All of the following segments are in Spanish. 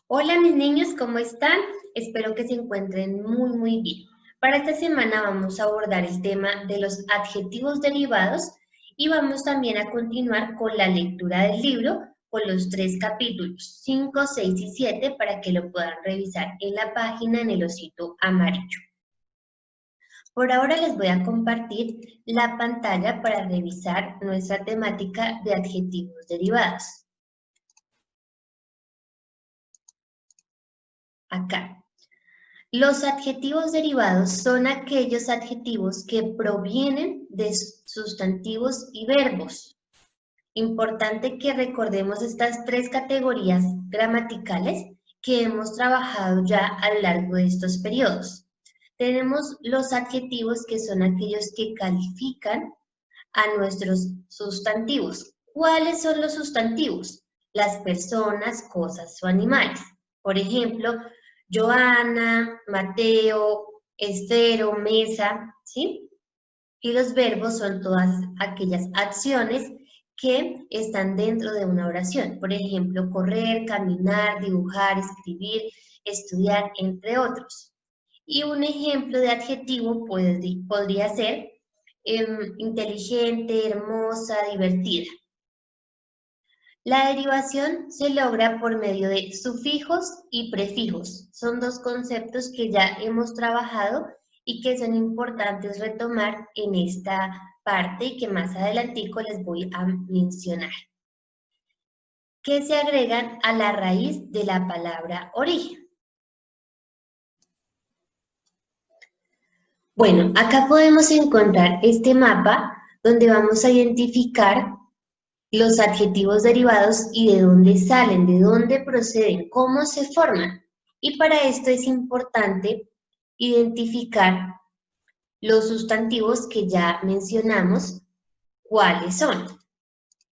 Hola mis niños, ¿cómo están? Espero que se encuentren muy bien. Para esta semana vamos a abordar el tema de los adjetivos derivados y vamos también a continuar con la lectura del libro con los 3 capítulos, 5, 6 y 7 para que lo puedan revisar en la página en el osito amarillo. Por ahora les voy a compartir la pantalla para revisar nuestra temática de adjetivos derivados. Acá. Los adjetivos derivados son aquellos adjetivos que provienen de sustantivos y verbos. Importante que recordemos estas 3 categorías gramaticales que hemos trabajado ya a lo largo de estos periodos. Tenemos los adjetivos que son aquellos que califican a nuestros sustantivos. ¿Cuáles son los sustantivos? Las personas, cosas o animales. Por ejemplo, Joana, Mateo, Estero, Mesa, ¿sí? Y los verbos son todas aquellas acciones que están dentro de una oración. Por ejemplo, correr, caminar, dibujar, escribir, estudiar, entre otros. Y un ejemplo de adjetivo podría ser inteligente, hermosa, divertida. La derivación se logra por medio de sufijos y prefijos. Son 2 conceptos que ya hemos trabajado y que son importantes retomar en esta parte y que más adelantico les voy a mencionar. Que se agregan a la raíz de la palabra origen. Bueno, acá podemos encontrar este mapa donde vamos a identificar los adjetivos derivados y de dónde salen, de dónde proceden, cómo se forman. Y para esto es importante identificar los sustantivos que ya mencionamos, cuáles son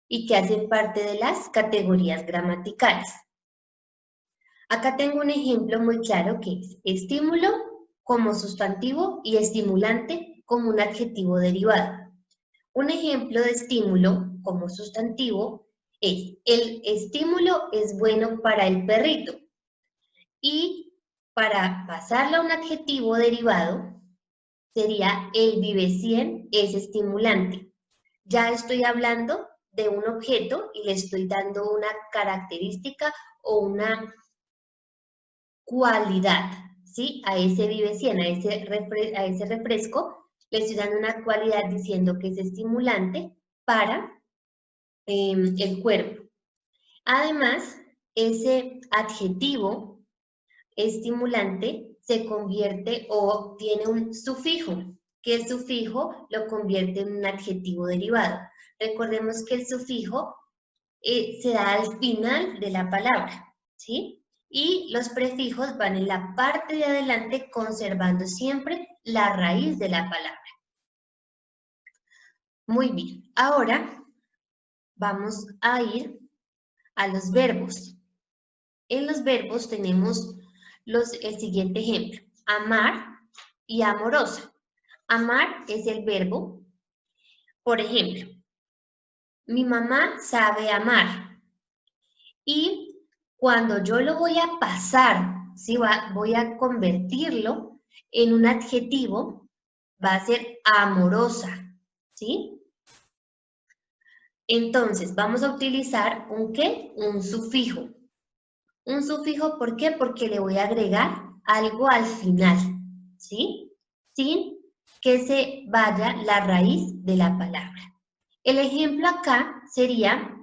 y que hacen parte de las categorías gramaticales. Acá tengo un ejemplo muy claro que es estímulo como sustantivo y estimulante como un adjetivo derivado. Un ejemplo de estímulo como sustantivo es: el estímulo es bueno para el perrito. Y para pasarlo a un adjetivo derivado sería: el vivecien es estimulante. Ya estoy hablando de un objeto y le estoy dando una característica o una cualidad, ¿sí? A ese vivecien, a ese refresco, le estoy dando una cualidad diciendo que es estimulante para el cuerpo. Además, ese adjetivo estimulante se convierte o tiene un sufijo, que el sufijo lo convierte en un adjetivo derivado. Recordemos que el sufijo se da al final de la palabra, ¿sí? Y los prefijos van en la parte de adelante conservando siempre la raíz de la palabra. Muy bien, ahora vamos a ir a los verbos. En los verbos tenemos el siguiente ejemplo: amar y amorosa. Amar es el verbo. Por ejemplo, mi mamá sabe amar. Y cuando yo lo voy a pasar, ¿sí? Voy a convertirlo en un adjetivo, va a ser amorosa, ¿sí? Entonces, vamos a utilizar ¿un qué? Un sufijo. Un sufijo, ¿por qué? Porque le voy a agregar algo al final, ¿sí? Sin que se vaya la raíz de la palabra. El ejemplo acá sería: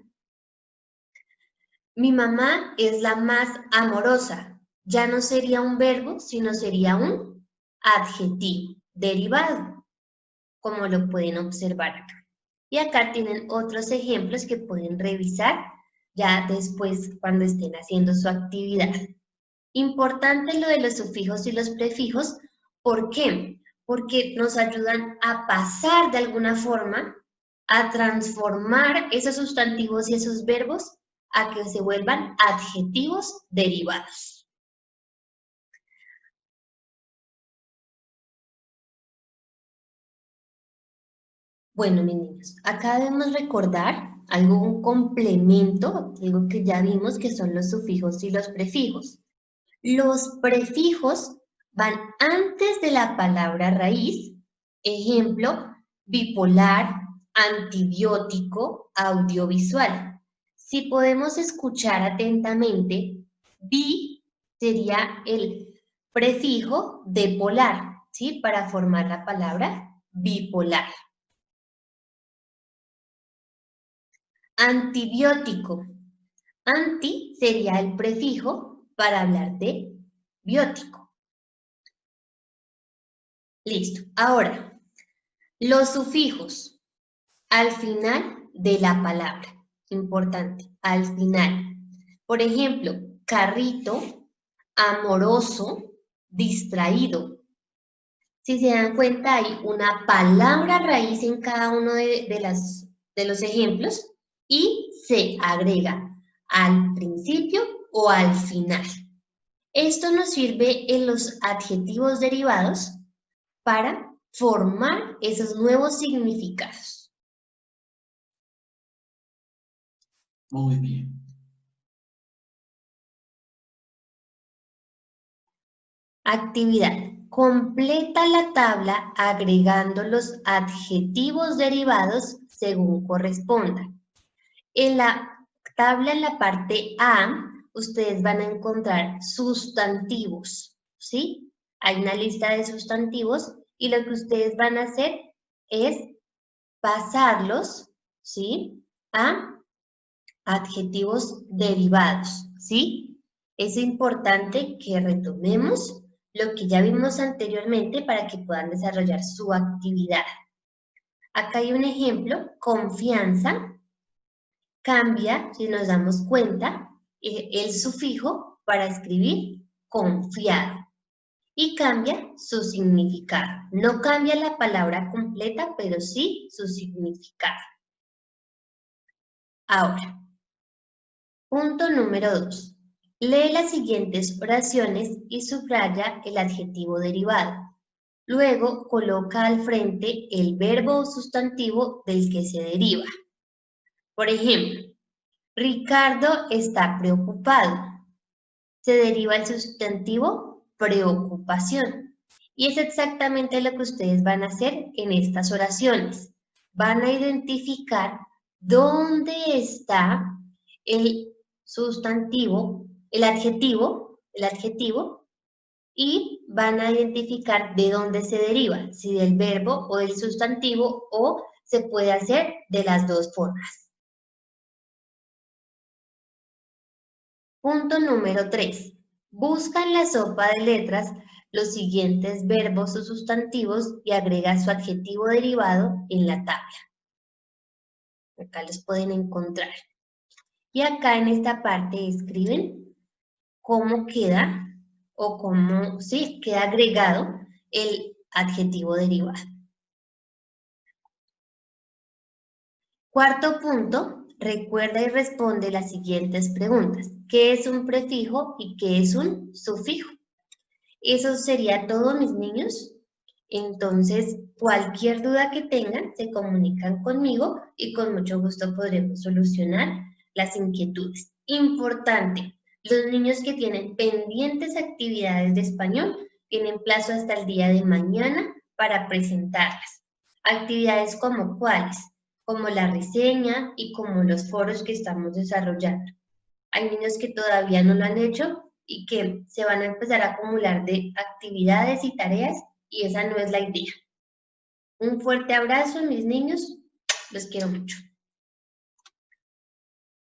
mi mamá es la más amorosa. Ya no sería un verbo, sino sería un adjetivo derivado, como lo pueden observar acá. Y acá tienen otros ejemplos que pueden revisar ya después cuando estén haciendo su actividad. Importante lo de los sufijos y los prefijos. ¿Por qué? Porque nos ayudan a pasar de alguna forma, a transformar esos sustantivos y esos verbos a que se vuelvan adjetivos derivados. Bueno, mis niños, acá debemos recordar algún complemento, algo que ya vimos que son los sufijos y los prefijos. Los prefijos van antes de la palabra raíz, ejemplo, bipolar, antibiótico, audiovisual. Si podemos escuchar atentamente, bi sería el prefijo de polar, ¿sí? Para formar la palabra bipolar. Antibiótico. Anti sería el prefijo para hablar de biótico. Listo. Ahora, los sufijos al final de la palabra. Importante, al final. Por ejemplo, carrito, amoroso, distraído. Si se dan cuenta, hay una palabra raíz en cada uno de los ejemplos y se agrega al principio o al final. Esto nos sirve en los adjetivos derivados para formar esos nuevos significados. Muy bien. Actividad. Completa la tabla agregando los adjetivos derivados según corresponda. En la tabla, en la parte A, ustedes van a encontrar sustantivos, ¿sí? Hay una lista de sustantivos y lo que ustedes van a hacer es pasarlos, ¿sí? A adjetivos derivados, ¿sí? Es importante que retomemos lo que ya vimos anteriormente para que puedan desarrollar su actividad. Acá hay un ejemplo, confianza, cambia, si nos damos cuenta, el sufijo para escribir confiado y cambia su significado. No cambia la palabra completa, pero sí su significado. Ahora, punto número 2. Lee las siguientes oraciones y subraya el adjetivo derivado. Luego coloca al frente el verbo o sustantivo del que se deriva. Por ejemplo, Ricardo está preocupado. Se deriva el sustantivo preocupación. Y es exactamente lo que ustedes van a hacer en estas oraciones. Van a identificar dónde está el sustantivo, el adjetivo, y van a identificar de dónde se deriva, si del verbo o del sustantivo, o se puede hacer de las dos formas. Punto número 3. Busca en la sopa de letras los siguientes verbos o sustantivos y agrega su adjetivo derivado en la tabla. Acá los pueden encontrar. Y acá en esta parte escriben cómo queda o cómo sí, queda agregado el adjetivo derivado. Cuarto punto, recuerda y responde las siguientes preguntas. ¿Qué es un prefijo y qué es un sufijo? Eso sería todo, mis niños. Entonces, cualquier duda que tengan, se comunican conmigo y con mucho gusto podremos solucionar las inquietudes. Importante, los niños que tienen pendientes actividades de español tienen plazo hasta el día de mañana para presentarlas. Actividades como cuáles, como la reseña y como los foros que estamos desarrollando. Hay niños que todavía no lo han hecho y que se van a empezar a acumular de actividades y tareas y esa no es la idea. Un fuerte abrazo, mis niños, los quiero mucho.